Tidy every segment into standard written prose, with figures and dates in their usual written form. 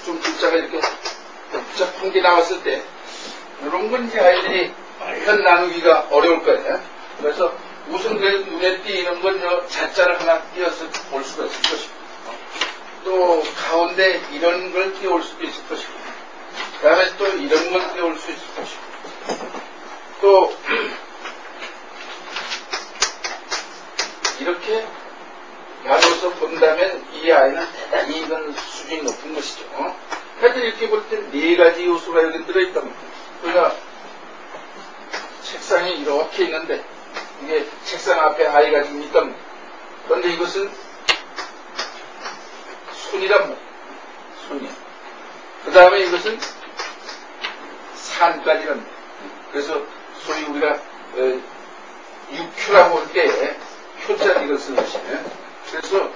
좀 글자가 이렇게 복잡한 게 나왔을 때 이런 건 이제 아이들이 편 나누기가 어려울 거예요. 그래서 우선 눈에 띄는 건 자자를 하나 띄어서 볼 수가 있을 것이고, 또 가운데 이런 걸 띄워올 수도 있을 것이고, 그 다음에 또 이런 걸 띄워올 수 있을 것이고, 또 이렇게 나눠서 본다면 이 아이는 대단히 이건 수준이 높은 것이죠. 하여튼 이렇게 볼 때 네 가지 요소가 여기 들어있단 말이에요. 그러니까 책상이 이렇게 있는데 이게 책상 앞에 아이가 지금 있단 말이에요. 그런데 이것은 손이란 말이에요. 손이야. 그 다음에 이것은 산까지란 말이에요. 그래서 소위 우리가 육효라고 할 때 효자 이걸 쓰는 것이에요. 그래서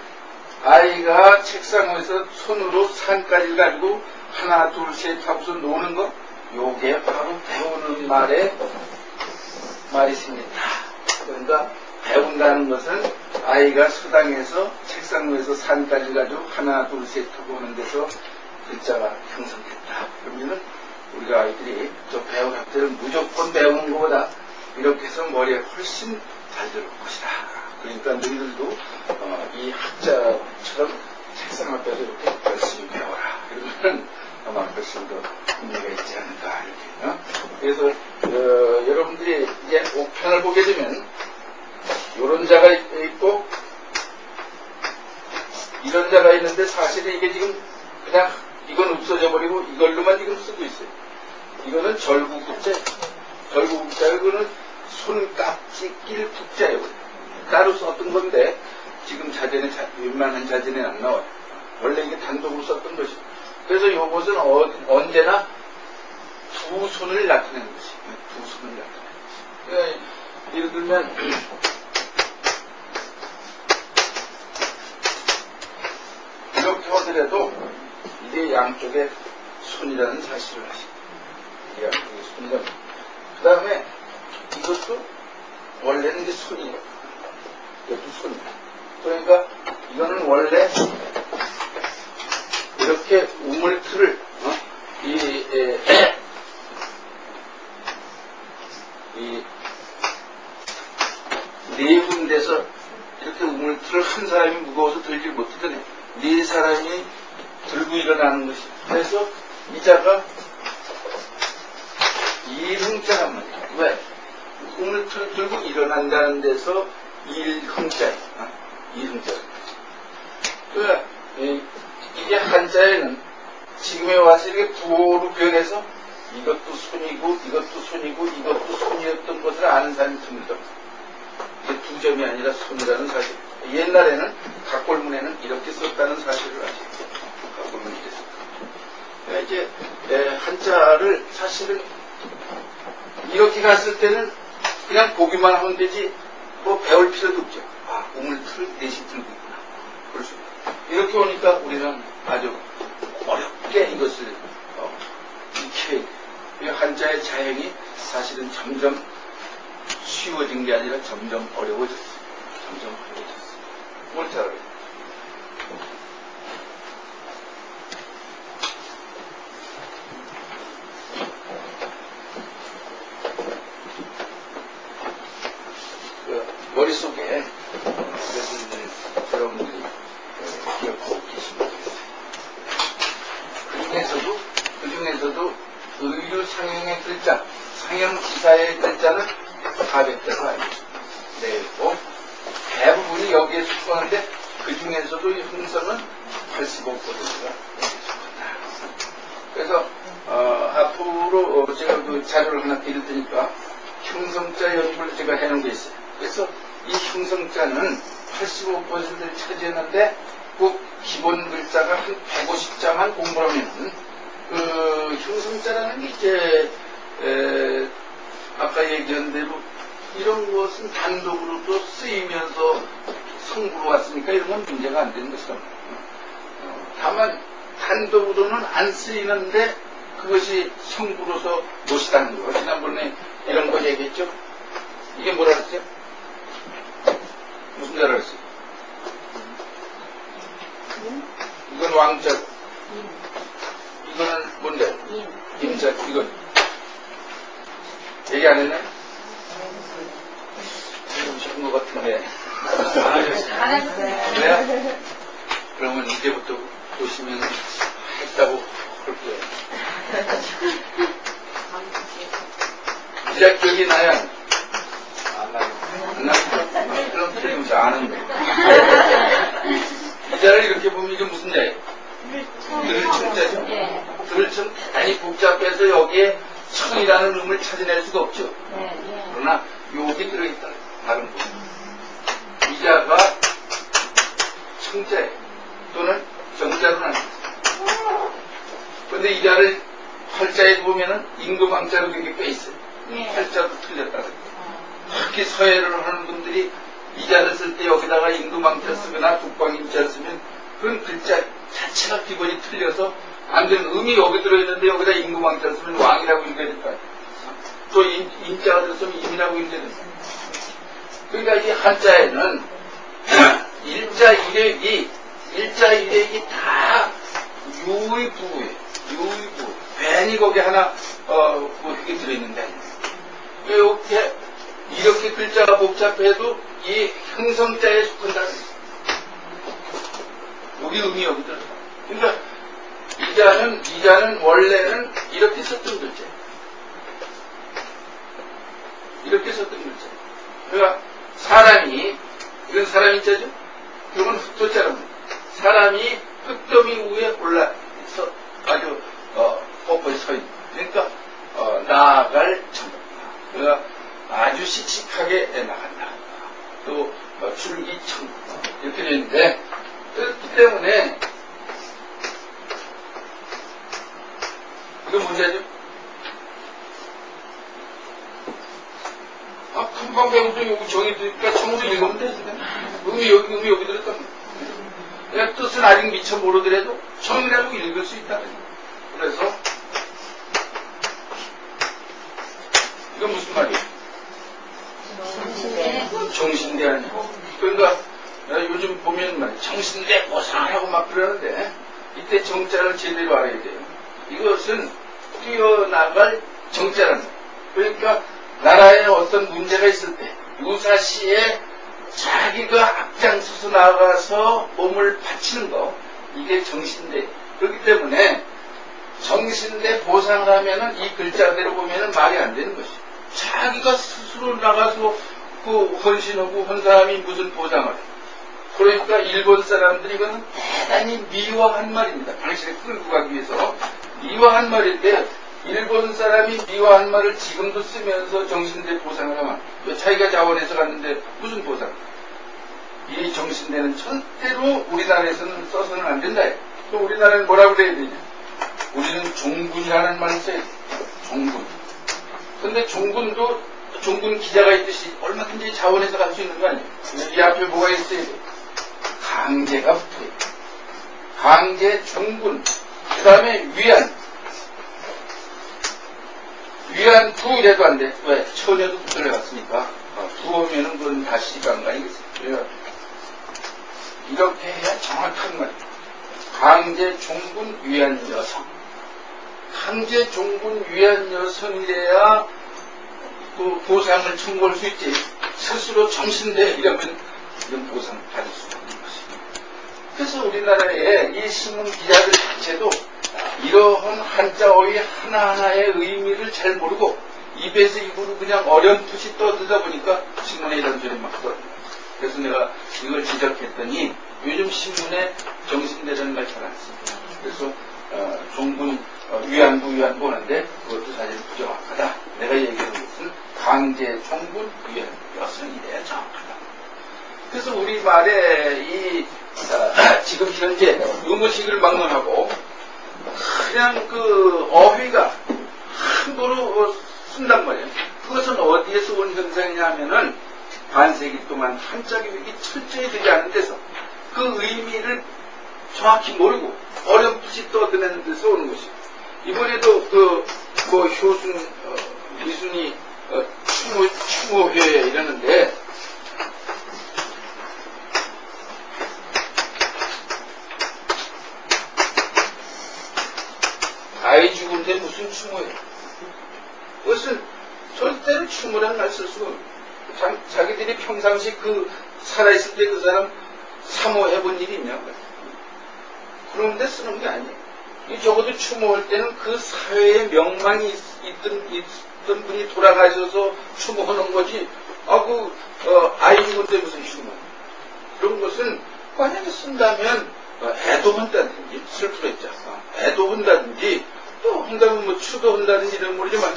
아이가 책상 위에서 손으로 산까지 가지고 하나 둘 셋 하고서 노는 거, 요게 바로 배우는 말이 생긴다. 그러니까 배운다는 것은 아이가 서당에서 책상 위에서 산까지 가지고 하나 둘 셋 하고 오는 데서 글자가 형성됐다. 그러면은 우리가 아이들이 저 배운 학들을 무조건 배우는 것보다 이렇게 해서 머리에 훨씬 잘 들어올 것이다. 그러니까 너희들도 이 학자처럼 책상 앞에서 이렇게 열심히 배워라. 이러면 아마 훨씬 더 의미가 있지 않을까 이렇게. 그래서 여러분들이 이제 5편을 보게 되면 이런 자가 있고 이런 자가 있는데 사실은 이게 지금 그냥 이건 없어져 버리고 이걸로만 지금 쓰고 있어요. 이거는 절구국자, 이거는 손깍지 낄 국자예요. 따로 썼던 건데 지금 자전에 웬만한 자전에 안 나와요. 원래 이게 단독으로 썼던 것이고, 그래서 이것은 언제나 두 손을 나타내는 것이, 두 손을 나타내는 것이. 그러니까 예를 들면 이렇게 하더라도 이게 양쪽에 손이라는 사실을 하시고, 이게 양쪽에 손이라는. 그 다음에 이것도 원래는 이제 손이에요. 이것도 손이에요. 그러니까 이거는 원래 이렇게 우물틀을 네 군데서 이렇게 우물틀을 한 사람이 무거워서 들지 못하더니 네 사람이 들고 일어나는 것이. 그래서 이 자가 일흥자란 말이야. 왜? 우물틀을 들고 일어난다는 데서 일흥자예요. 일흥자. 그러니까 이게 한자에는 지금에 와서 이렇게 부호로 변해서 이것도 손이고 이것도 손이고 이것도 손이었던 것을 아는 사람이 드물다. 이게 두 점이 아니라 손이라는 사실. 옛날에는 각골문에는 이렇게 썼다는 사실을 아시죠. 각골문이 이렇게 썼다. 그러니까 이제 한자를 사실은 이렇게 갔을 때는 그냥 보기만 하면 되지 뭐 배울 필요도 없죠. 아, 우물틀을 대신 들고 있구나. 그럴 수 있다. 이렇게 오니까 우리는 아주 어렵게 이것을 익혀야 돼. 한자의 자행이 사실은 점점 쉬워진 게 아니라 점점 어려워졌어요. 점점 어려워졌어요. 뭘 잘 알아요? 머릿속에 그래서 이제 여러분들이 기억하고 계십니다. 그 중에서도 의류 상형의 글자, 상형 기사의 글자는 400자가 아니고 내고 대부분이 여기에 속하는데 그 중에서도 이 흥성은 85%가 여기에 속한다. 그래서 앞으로 제가 그 자료를 하나 드릴 테니까 형성자 연구를 제가 해놓은 게 있어요. 그래서 이 형성자는 85%를 차지했는데 그 기본 글자가 한 150자만 공부하면 그 형성자라는 게 이제 아까 얘기한 대로 이런 것은 단독으로도 쓰이면서 성부로 왔으니까 이런 건 문제가 안 되는 것이다. 다만 단독으로는 안 쓰이는데 그것이 성부로서 못이다는 거. 지난번에 이런 거 얘기했죠. 이게 뭐라 그랬어요? 무슨 자라 그랬어요? 얘기 안 했나요? 지금 싶은 것 같은데. 그래요? 그러면 이제부터 보시면 했다고 그럴게요. 이자 기억이 나요? 안 나요. 안 나요? 그럼 틀림없이 아는데. 이자를 이렇게 보면 이게 무슨 자예요? 들청자죠. 들청 대단히 복잡해서 여기에 청이라는 음을 찾아낼 수가 없죠. 그러나 여기 들어있다. 다른 거. 이자가 청자예요. 또는 정자로 나눕니다. 그런데 이자를 활자에 보면은 임금왕자로 이렇게 빼있어요. 활자도 틀렸다. 특히 서예를 하는 분들이 이자를 쓸 때 여기다가 임금왕자 쓰거나 독방임자를 쓰면 그런 글자 자체가 기본이 틀려서 안 되는 음이 여기 들어있는데 여기다 임금왕자를 쓰면 왕이라고 읽어야 될까요? 또 임자가 들었으면 임이라고 읽어야 될까요? 그러니까 이 한자에는 일자 일획이 다 유의부예요. 유의부. 괜히 거기 하나 뭐 이게 들어있는데 이렇게 글자가 복잡해도 이 형성자에 속한다. 여기 음이 여기 들어. 그러니까 이자는 원래는 이렇게 썼던 글자. 이렇게 썼던 글자. 그러니까 사람이 이건 사람 인자죠. 이건 흑조자랍니다. 사람이 흙더미 위에 올라서 아주 뻣뻣이 서 있는. 그러니까 나아갈 천국. 그러니까 아주 씩씩하게 나간다. 또 줄기청 이렇게 되어 있는데 그렇기 때문에 이건 문제죠. 금방 배우도 여기 정의 들으니까 청으로 읽으면 돼. 음이 여기 들었다. 그냥 뜻은 아직 미처 모르더라도 정이라고 읽을 수 있다. 그래서 이건 무슨 말이에요? 정신대 아니고. 그러니까 요즘 보면 말이에요. 정신대 보상하라고 막 그러는데 이때 정자를 제대로 알아야 돼요. 이것은 뛰어나갈 정자라는 거예요. 그러니까 나라에 어떤 문제가 있을 때 유사시에 자기가 앞장서서 나가서 몸을 바치는 거 이게 정신대. 그렇기 때문에 정신대 보상을 하면은 이 글자대로 보면은 말이 안 되는 것이죠. 자기가 스스로 나가서 그 헌신하고 한 사람이 무슨 보상을 해. 그러니까 일본 사람들이 이거는 대단히 미화한 말입니다. 당신을 끌고 가기 위해서 미화한 말인데 일본 사람이 미화한 말을 지금도 쓰면서 정신대 보상을 하면 자기가 자원해서 갔는데 무슨 보상? 이 정신대는 절대로 우리나라에서는 써서는 안 된다. 또 우리나라는 뭐라고 그래야 되냐? 우리는 종군이라는 말을 써야 돼. 종군. 근데 종군 기자가 있듯이 얼마든지 자원해서 갈 수 있는 거 아니에요? 이 앞에 뭐가 있어야 돼? 강제가 붙어요. 강제, 종군. 그 다음에 위안 두 이래도 안 돼. 왜? 처녀도 붙들려갔으니까. 두 오면은 그건 다시 간 거 아니겠어요? 이렇게 해야 정확한 말이에요. 강제, 종군, 위안 여성. 강제, 종군, 위안 여성이래야 그 보상을 청구할 수 있지. 스스로 정신대 이러면 이런 보상을 받을 수가 없는 것입니다. 그래서 우리나라의 이 신문 기자들 자체도 이러한 한자어의 하나하나의 의미를 잘 모르고 입에서 입으로 그냥 어렴풋이 떠들다 보니까 신문에 이런 소리 막 떠들어요. 그래서 내가 이걸 지적했더니 요즘 신문에 정신대라는 말 잘 안 씁니다. 그래서 종군 위안부 하는데 그것도 사실 부정확하다. 내가 얘기하는 것은 강제 종군 위안부 여성이래야 정확하다. 그래서 우리 말에 지금 현재 의무식을 막론하고 그냥 그 어휘가 함부로 쓴단 말이에요. 그것은 어디에서 온 현상이냐 하면은 반세기 동안 한자 교육이 철저히 되지 않은 데서 그 의미를 정확히 모르고 어렴풋이 떠드는 데서 오는 것이에요. 이번에도 효순 미순이 추모회 이러는데 아이 죽은데 무슨 추모예요? 그것은 절대로 추모란 말 쓸 수가 없어요. 자기들이 평상시 그 살아있을 때 그 사람 사모해본 일이 있냐? 그런데 쓰는 게 아니에요. 적어도 추모할 때는 그 사회에 명망이 있던 분이 돌아가셔서 추모하는 거지. 아이 죽은데 무슨 추모? 그런 것은 만약에 쓴다면 애도한다든지 슬프랬죠. 애도한다든지 또 한다면 뭐 추도한다든지 이런 모르지만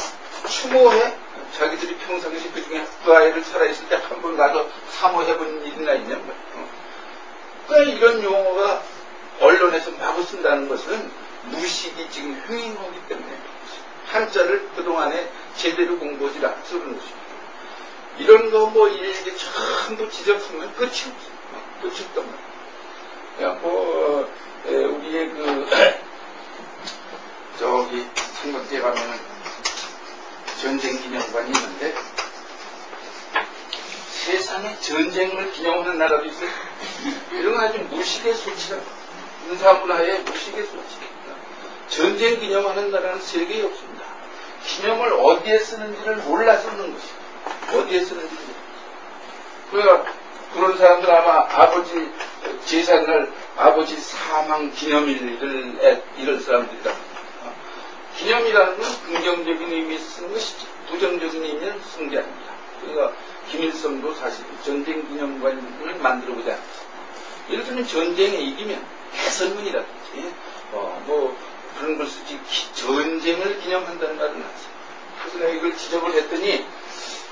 추모해 자기들이 평상시 그중에 그 아이를 살아있을 때 한 번 가서 사모해본 일이나 있냐? 그러니까 이런 용어가 언론에서 마구 쓴다는 것은 무식이 지금 횡행하기 때문에 한자를 그동안에 제대로 공부하지 않아서 그런 것입니다. 이런 거 뭐 일일이 전부 지적하면 끝이 없어요. 끝이 없단 말이에요. 우리의 저기 삼각지에 가면은 전쟁 기념관이 있는데 세상에 전쟁을 기념하는 나라도 있어요. 이런 건 아주 무식의 소치라고. 군사문화의 무식의 소치. 전쟁 기념하는 나라는 세계에 없습니다. 기념을 어디에 쓰는지를 몰라서 쓰는 것이에요. 어디에 쓰는지를. 그러니까 그런 사람들 아마 아버지 제사날 아버지 사망 기념일을 이런 사람들이다. 기념이라는 건 긍정적인 의미에서 쓰는 것이지 부정적인 의미는 쓰는 게 아닙니다. 그러니까 김일성도 사실 전쟁 기념관을 만들어보자. 예를 들면 전쟁에 이기면 개선문이라든지 그런 걸 쓰지 전쟁을 기념한다는 말은 하지. 그래서 내가 이걸 지적을 했더니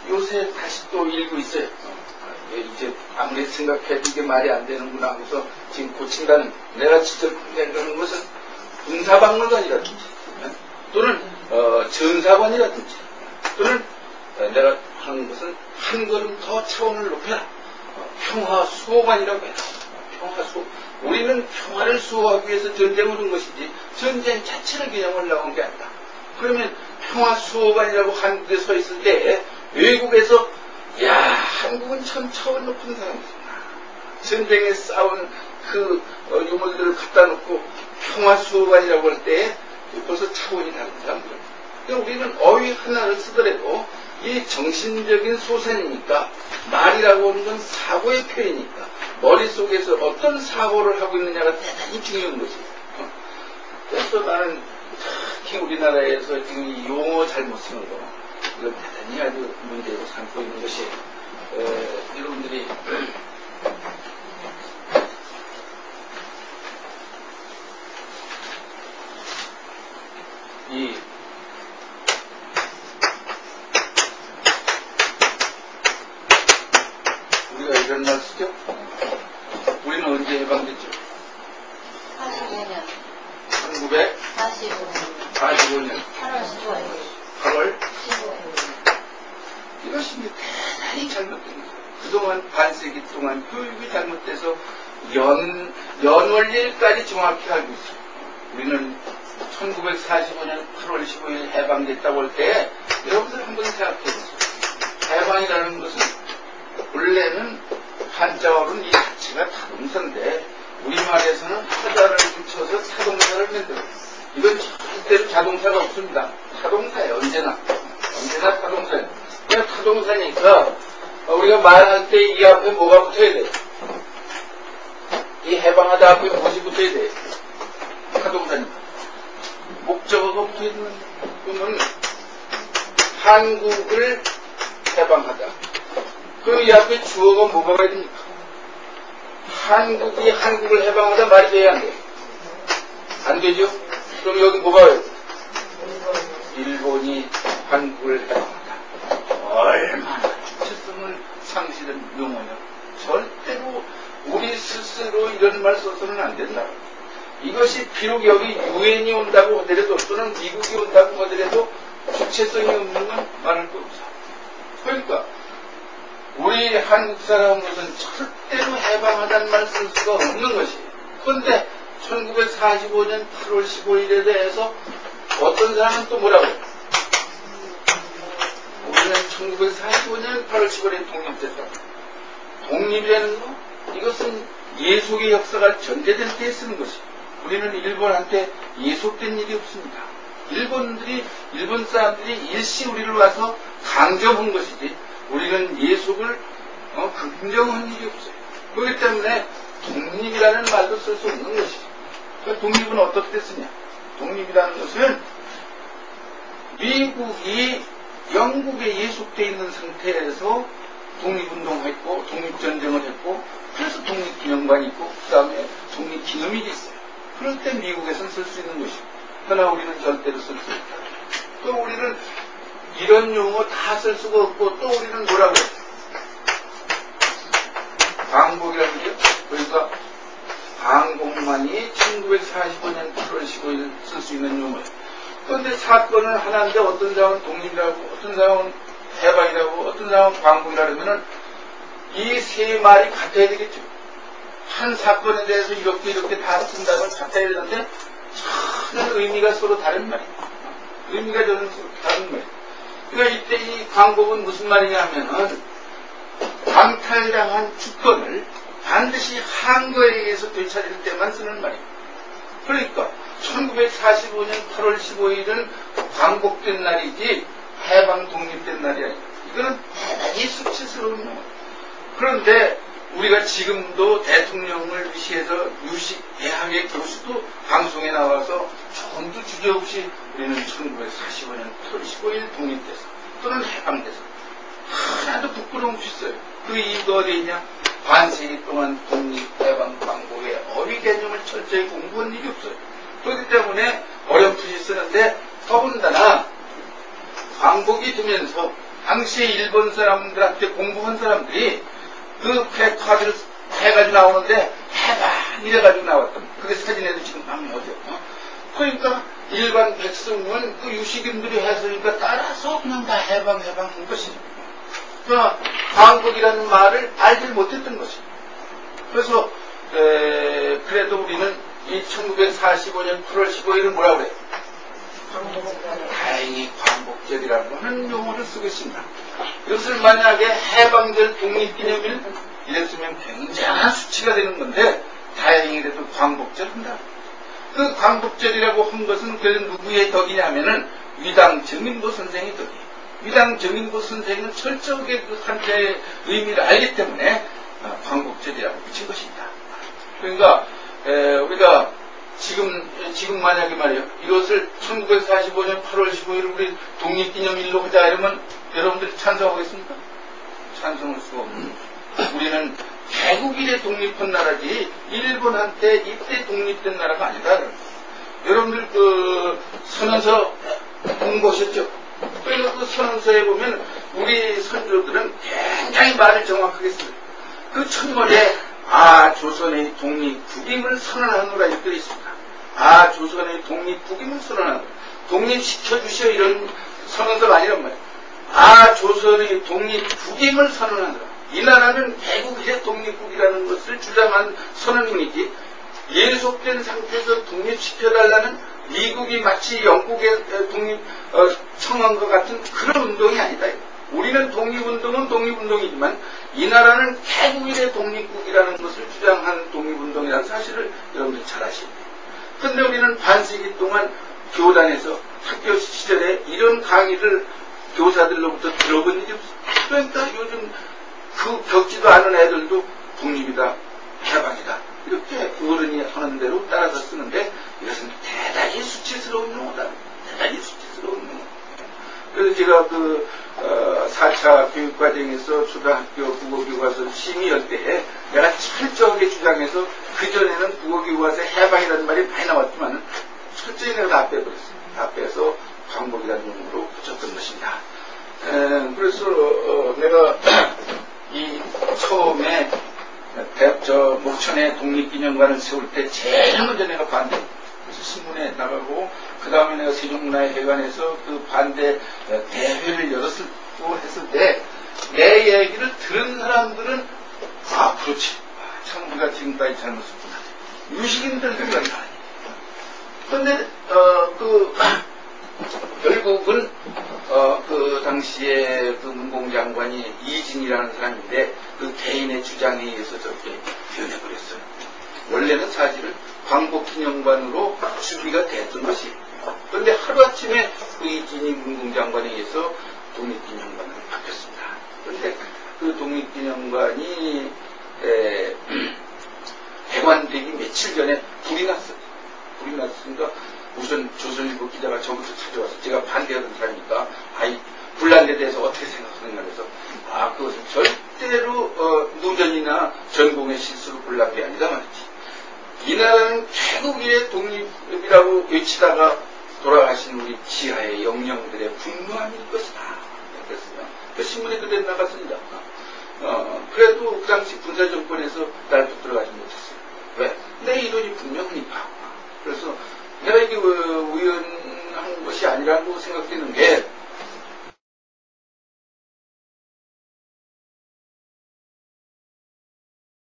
요새 다시 또 읽고 있어요. 이제 아무리 생각해도 이게 말이 안 되는구나 하고서 지금 고친다는 내가 지적하는 것은 군사박물관이라든지 또는 전사관이라든지 또는 내가 하는 것은 한 걸음 더 차원을 높여라. 평화수호관이라고 해라. 평화수호. 우리는 평화를 수호하기 위해서 전쟁을 한 것이지 전쟁 자체를 기념하려고 한 게 아니다. 그러면 평화수호관이라고 한국에 서 있을 때 외국에서 한국은 참 차원 높은 사람이구나. 전쟁에 싸운 그 유물들을 갖다 놓고 평화수호관이라고 할 때 벌써 차원이 다른 사람들. 그러니까 우리는 어휘 하나를 쓰더라도 이 정신적인 소산이니까 말이라고 하는 건 사고의 표현이니까 머릿속에서 어떤 사고를 하고 있느냐가 대단히 중요한 것이에요. 그래서 나는 특히 우리나라에서 지금 이 용어 잘못 쓰는 거 이건 대단히 아주 문제로 삼고 있는 것이 여러분들이 우리가 이런 말 쓰죠? 우리는 언제 해방됐죠? 45년. 1945년 8월 15일. 8월 15일. 이것이 대단히 잘못된 거죠. 그동안 반세기 동안 교육이 잘못돼서 연월일까지 정확히 알고 있어요. 우리는 1945년 8월 15일 해방됐다고 할 때 여러분들 한번 생각해 보세요. 해방이라는 것은 원래는 한자어로는 이 자체가 타동사인데 우리말에서는 하자를 붙여서 타동사를 만들어요. 이건 절대로 자동사가 없습니다. 타동사예요. 언제나 타동사예요. 그냥 타동사니까 우리가 말할 때 이 앞에 뭐가 붙어야 돼요? 이 해방하다 앞에 무엇이 붙어야 돼요? 타동사니까. 목적어가 붙어야 되는 그러면 한국을 해방하다. 그럼 이 앞에 주어가 뭐가 가야 됩니까? 한국이 한국을 해방하다 말이 돼야 안 돼요? 안 되죠? 그럼 여기 뭐가 와요? 일본이 한국을 해방하다. 얼마나 주체성을 상실한 용어냐. 절대로 우리 스스로 이런 말 써서는 안 된다. 이것이 비록 여기 유엔이 온다고 하더라도 또는 미국이 온다고 하더라도 주체성이 없는 건 말할 거 없어. 그러니까 우리 한국 사람은 절대로 해방하다는 말 쓸 수가 없는 것이에요. 그런데 1945년 8월 15일에 대해서 어떤 사람은 또 뭐라고 해요? 우리는 1945년 8월 15일에 독립됐다. 독립이라는 거? 이것은 예속의 역사가 전제될 때 쓰는 것이에요. 우리는 일본한테 예속된 일이 없습니다. 일본 사람들이 일시 우리를 와서 강조한 것이지 우리는 예속을 긍정한 일이 없어요. 그렇기 때문에 독립이라는 말도 쓸 수 없는 것이죠. 그러니까 독립은 어떻게 쓰냐? 독립이라는 것은 미국이 영국에 예속되어 있는 상태에서 독립운동했고 독립전쟁을 했고 그래서 독립기념관이 있고 그 다음에 독립기념일이 있어요. 그럴 때 미국에서는 쓸 수 있는 것이고 그러나 우리는 절대로 쓸 수 없다. 또 우리는 이런 용어 다 쓸 수가 없고 또 우리는 뭐라고 해요? 광복이라는 게 그러니까 광복만이 1945년 8월 15일 쓸 수 있는 용어예요. 그런데 사건은 하나인데 어떤 사람은 독립이라고 어떤 사람은 해방이라고 어떤 사람은 광복이라고 하면은 이 세 말이 같아야 되겠죠. 한 사건에 대해서 이렇게 다 쓴다면 같아야 되는데 전혀 의미가 서로 다른 말이에요. 의미가 저는 서로 다른 말이에요. 그러니까 이때 이 광복은 무슨 말이냐 하면은 강탈당한 주권을 반드시 한거에 의해서 되찾을 때만 쓰는 말이에요. 그러니까 1945년 8월 15일은 광복된 날이지 해방 독립된 날이 아니에요. 이거는 대단히 수치스러운 용어예요. 그런데 우리가 지금도 대통령을 위시해서 대학의 교수도 방송에 나와서 조금도 주저없이 우리는 1945년 8월 15일 독립돼서 또는 해방돼서 하나도 부끄러움 없이 써요. 그 이유가 어디 있냐? 반세기 동안 독립, 해방, 광복의 어휘 개념을 철저히 공부한 일이 없어요. 그렇기 때문에 어렴풋이 쓰는데 더군다나 광복이 되면서 당시에 일본 사람들한테 공부한 사람들이 그 백화를 해가지고 나오는데 해방 이래가지고 나왔던 그게 사진에도 지금 막 나오죠. 그러니까 일반 백성은 그 유식인들이 해서니까 따라서 그냥 다 해방 한 것이죠. 그러나 광복이라는 말을 알지 못했던 것이죠. 그래서 그래도 우리는 이 1945년 8월 15일은 뭐라고 그래요? 다행히 광복절이라고 하는 용어를 쓰고 있습니다. 이것을 만약에 해방절 독립기념일 이랬으면 굉장한 수치가 되는 건데 다행히 그래도 광복절 한다. 그 광복절이라고 한 것은 그 누구의 덕이냐면은 위당 정인보 선생의 덕이에요. 위당 정인보 선생은 철저하게 그 한자의 의미를 알기 때문에 광복절이라고 붙인 것입니다. 그러니까 우리가 지금 만약에 말이에요. 이것을 1945년 8월 15일 우리 독립기념일로 하자 이러면 여러분들이 찬성하겠습니까? 찬성할 수가 없는. 우리는 개국일에 독립한 나라지 일본한테 이때 독립된 나라가 아니다. 여러분들 그 선언서 공부하셨죠? 그래서 그 선언서에 보면 우리 선조들은 굉장히 말을 정확하게 써요. 그 첫머리에 조선의 독립국임을 선언하노라 이렇게 되어 있습니다. 조선의 독립국임을 선언하노라. 독립시켜주시오 이런 선언서가 아니란 말이에요. 조선의 독립국임을 선언하노라. 이 나라는 개국의 독립국이라는 것을 주장한 선언문이지 예속된 상태에서 독립시켜달라는 미국이 마치 영국의 독립 청한 것 같은 그런 운동이 아니다. 우리는 독립운동은 독립운동이지만 이 나라는 개국일의 독립국이라는 것을 주장한 독립운동이라는 사실을 여러분들이 잘 아십니다. 그런데 우리는 반세기 동안 교단에서 학교 시절에 이런 강의를 교사들로부터 들어본 일이 없어요. 그러니까 요즘 그 겪지도 않은 애들도 독립이다, 해방이다 이렇게 어른이 하는 대로 따라서 쓰는데 이것은 대단히 수치스러운 용어다. 대단히 수치스러운 용어. 그래서 제가 4차 교육과정에서 초등학교 국어교과서 심의할 때에 내가 철저하게 주장해서 그전에는 국어교과서에 해방이라는 말이 많이 나왔지만 철저히 내가 다 빼버렸어요. 다 빼서 광복이라는 용어로 붙였던 것입니다. 그래서 내가 이 처음에 목천에 독립기념관을 세울 때 제일 먼저 내가 반대. 그래서 신문에 나가고 그 다음에 내가 세종문화회관에서 그 반대 대회를 했을 때 내 얘기를 들은 사람들은 그렇지. 참 우리가 지금까지 잘못했구나. 유식인들도 그런 거 아니에요. 그런데 결국은 그 당시에 그 문공장관이 이진이라는 사람인데 그 개인의 주장에 의해서 저렇게 변해버렸어요. 원래는 사실은 광복기념관으로 준비가 됐던 것이. 그런데 하루아침에 그 이진이 문공장관에 의해서 독립기념관으로 바뀌었습니다. 그런데 그 독립기념관이 개관되기 며칠 전에 불이 났어요. 불이 났으니까 우선 조선일보 기자가 저부터 찾아와서 제가 반대하던 사람이니까 불난데 대해서 어떻게 생각하는가 해서 그것은 절대로 노전이나 전공의 실수로 불난 게 아니다 말이지. 이 나라는 최고기의 독립이라고 외치다가 돌아가신 우리 지하의 영령들의 분노함일 것이다. 그랬어요. 그 신문에 그대로 나갔습니다. 그래도 그 당시 군사정권에서 날 붙들어가지 못했어요. 왜? 내 이론이 분명하니까. 그래서 내가 이게 우연한 것이 아니라고 생각되는 게